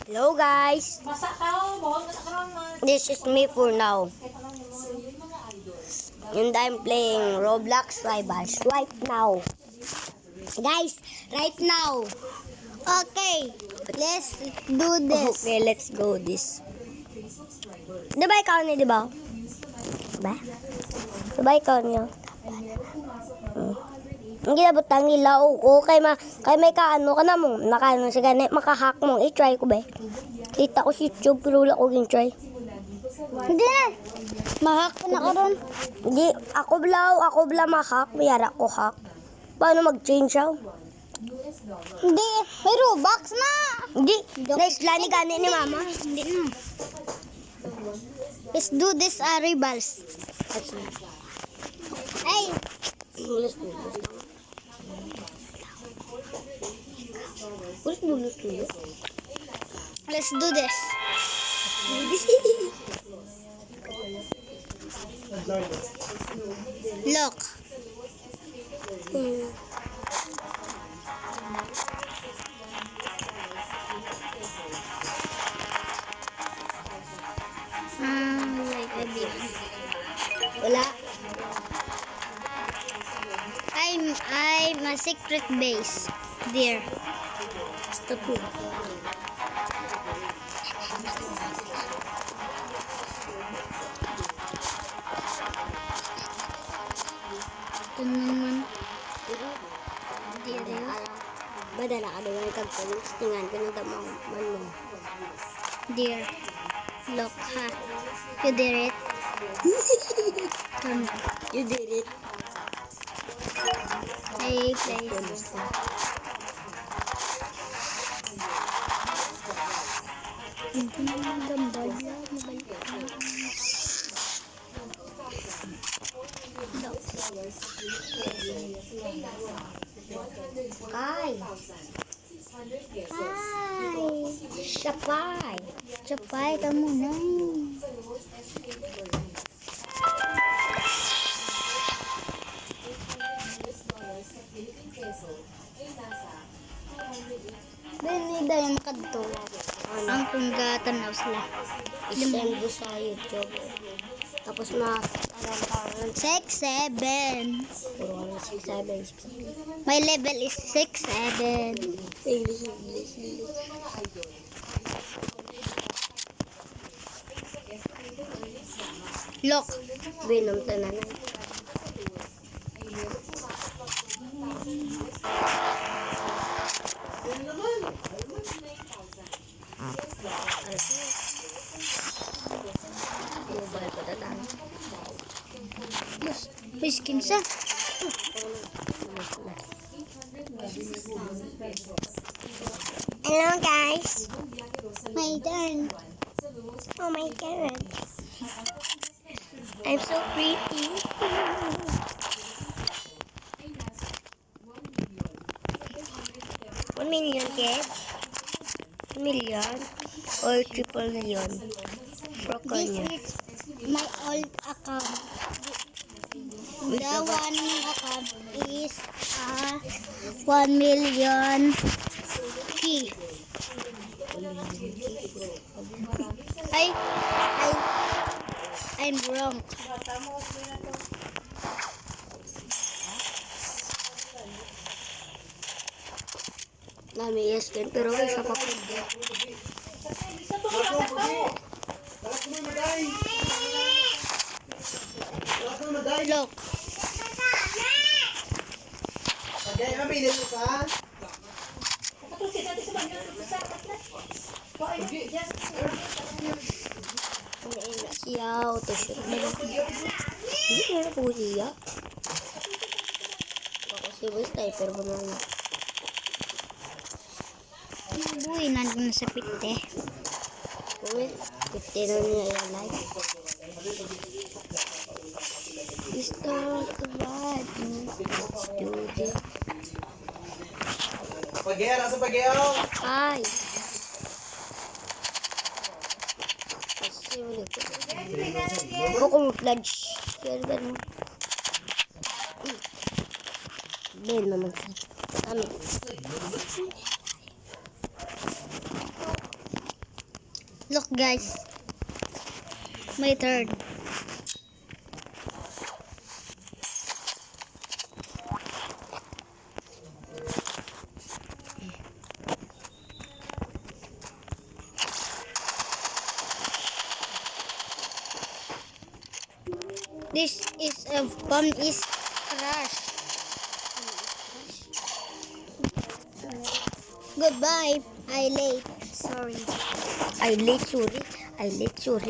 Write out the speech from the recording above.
Hello guys, this is me for now. And I'm playing Roblox Rivals right now. Guys, right now. Okay, let's do this. Okay, let's go this. Diba ikaw niya, diba? Diba ikaw niya? Ang ginabot ang ilaw ko kay may kaano ka na mo nakaano si ganit makahack mo i-try ko ba kita ko si YouTube pero wala ko gin try hindi na mahack na ko ron hindi ako bla mahack mayara ko hack paano mag-change siya hindi may Robux na hindi nice lani gani ni mama hindi na let's do this rivals hey let's do this. Look. Wala. I'm a secret base. There. Stop po. Ito naman. Dire. Badala ka doon ang kagpulong. Tingan ko ng damang manong. There. Look ha. You did it. You did it. Play. Hindi na magambal na. Hi. Sapay ka muna. Benida yung kadto. Ang kunggatan na sila. Isend mo sa YouTube. Tapos taran 6-7. Puro 6-7. My level is 6-7. English. Look. Binom tanan. Skin sa. Hello guys. My turn. Oh my god. I'm so pretty. 1 million kid? 1 million or triple million? This is my old account. The one account is 1 million key. I'm wrong. Nami yes kan pero isa pa pwede. Look. Siya auto-shoot na lang. Hindi na po siya. Baka si Boy Sniper ba na lang. Buhay nandun sa pite. Uy, pite na niya yung life. Start the ride. Do this. Nasa pag-iaw. Hi. Ako kung pledge. Kaya ganun. Ben naman siya. Amin. Look guys. My turn. This is a bomb is crash. Goodbye. I late. Sorry. I late, sorry. I late, sorry.